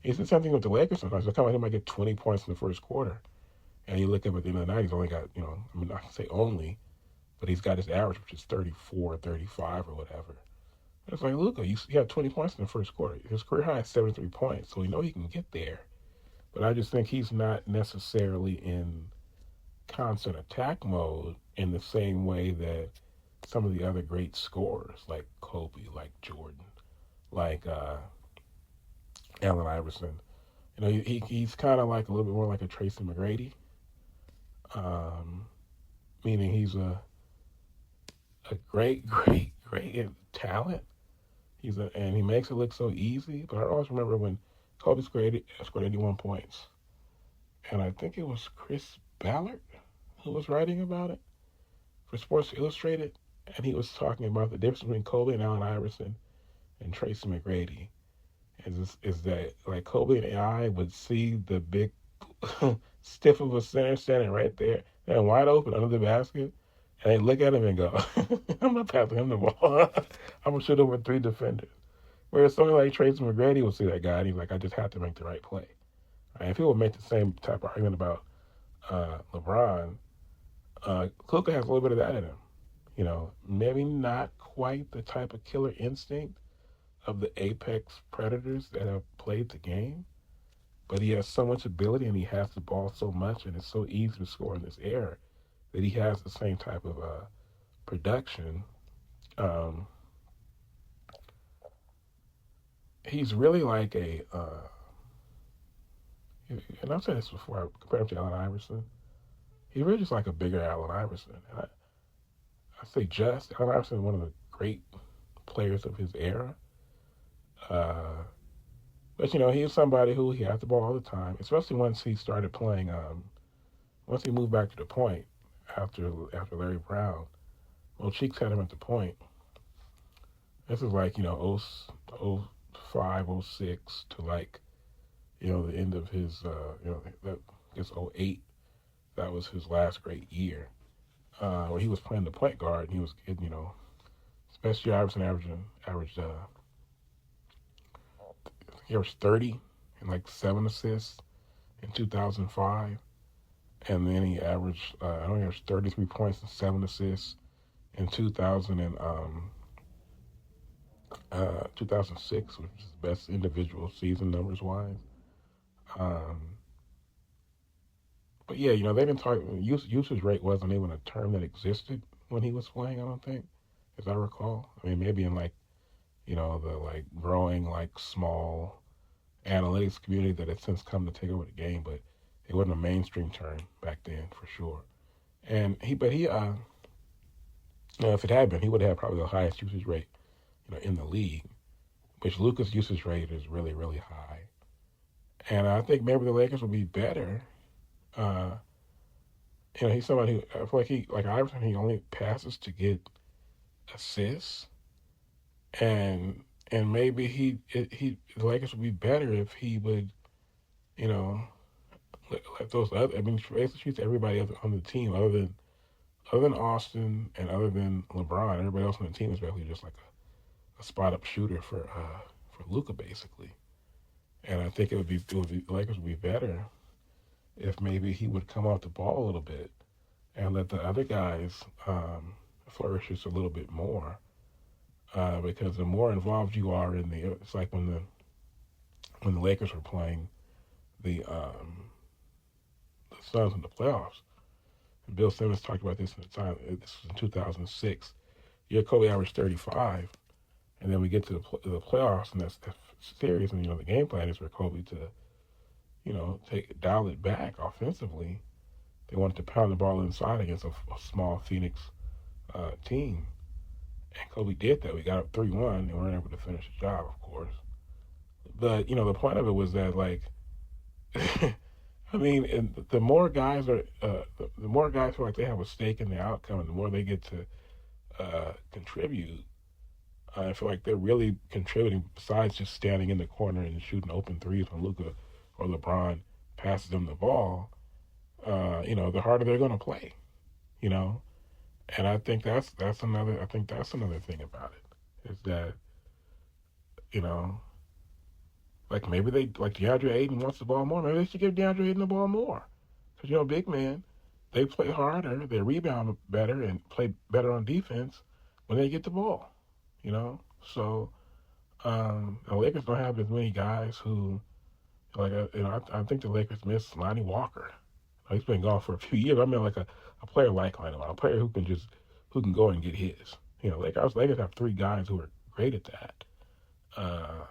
It's the same thing with the Lakers sometimes. They come out, he might get 20 points in the first quarter. And you look up at the end of the night, he's only got, I mean, I can say only, but he's got his average, which is 34, 35, or whatever. It's like, Luka, he had 20 points in the first quarter. His career high is 73 points, so we know he can get there. But I just think he's not necessarily in constant attack mode in the same way that some of the other great scorers, like Kobe, like Jordan, like Allen Iverson. He's kind of like a little bit more like a Tracy McGrady, um, meaning he's a great, great, great talent. And he makes it look so easy. But I always remember when Kobe scored 81 points, and I think it was Chris Ballard who was writing about it for Sports Illustrated, and he was talking about the difference between Kobe and Allen Iverson and Tracy McGrady. Is that like Kobe and I would see the big stiff of a center standing right there and wide open under the basket, and they look at him and go, "I'm not passing him the ball. I'm gonna shoot over three defenders." Whereas somebody like Tracy McGrady will see that guy and he's like, "I just have to make the right play." Right? And people make the same type of argument about LeBron. Luka has a little bit of that in him. Maybe not quite the type of killer instinct of the apex predators that have played the game, but he has so much ability and he has the ball so much, and it's so easy to score in this era that he has the same type of production. Um, he's really like and I've said this before, I compare him to Allen Iverson. He's really just like a bigger Allen Iverson. And I say just, Allen Iverson is one of the great players of his era. Uh, but he's somebody who he had the ball all the time, especially once he started playing. Once he moved back to the point after Larry Brown, well, Cheeks had him at the point. This is like oh 05, oh 06 to like the end of his that I guess oh 08. That was his last great year where he was playing the point guard and he was getting especially Iverson averaged he averaged 30 and like 7 assists in 2005, and then he averaged I don't know, he averaged 33 points and 7 assists in 2006, which is the best individual season numbers wise. Um, but yeah, they didn't talk. Usage rate wasn't even a term that existed when he was playing. I don't think, as I recall. I mean, maybe in like the like growing like small analytics community that has since come to take over the game, but it wasn't a mainstream term back then for sure. And if it had been, he would have probably the highest usage rate, in the league. Which Luka's usage rate is really, really high. And I think maybe the Lakers would be better. Uh, he's somebody who I feel like like Iverson, he only passes to get assists, and maybe the Lakers would be better if he would, you know, let those other. I mean, basically treats everybody on the team other than Austin and other than LeBron. Everybody else on the team is basically just like a spot up shooter for Luka basically. And I think the Lakers would be better if maybe he would come off the ball a little bit and let the other guys flourish just a little bit more. Because the more involved you are it's like when the Lakers were playing the Suns in the playoffs. And Bill Simmons talked about this in the time. This was in 2006. Yeah, Kobe averaged 35, and then we get to the playoffs, and that's the series, and the game plan is for Kobe to dial it back offensively. They wanted to pound the ball inside against a small Phoenix team. And Kobe did that. We got up 3-1 and we weren't able to finish the job, of course. But, the point of it was that, like, I mean, and the more guys the more guys feel like they have a stake in the outcome, and the more they get to contribute, I feel like they're really contributing besides just standing in the corner and shooting open threes when Luka or LeBron passes them the ball. The harder they're going to play. You know, and I think that's another thing about it is that you know Like maybe they like DeAndre Ayton wants the ball more. Maybe they should give DeAndre Ayton the ball more. Because big men, they play harder, they rebound better, and play better on defense when they get the ball. So the Lakers don't have as many guys who like. I think the Lakers miss Lonnie Walker. He's been gone for a few years. I mean, like a player like Lonnie Walker, a player who can go and get his. Lakers have three guys who are great at that. Uh,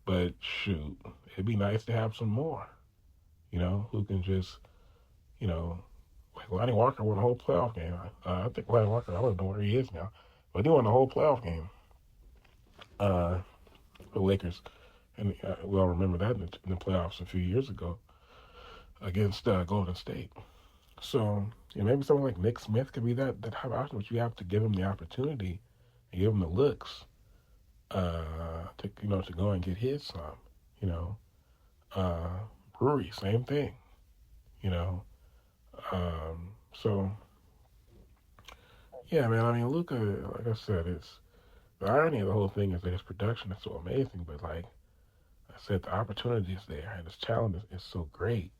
but shoot, it'd be nice to have some more. Who can just you know like Lonnie Walker won a whole playoff game. I think Lonnie Walker, I don't know where he is now, but he won a whole playoff game. Uh, the Lakers, and we all remember that in the playoffs a few years ago against Golden State. So maybe someone like Nick Smith could be that type of option, but you have to give him the opportunity and give him the looks to go and get his some. You know, uh, Brewery, same thing. You know, so yeah, man. I mean, Luka, like I said, it's the irony of the whole thing is that his production is so amazing, but like I said, the opportunity is there and his talent is so great.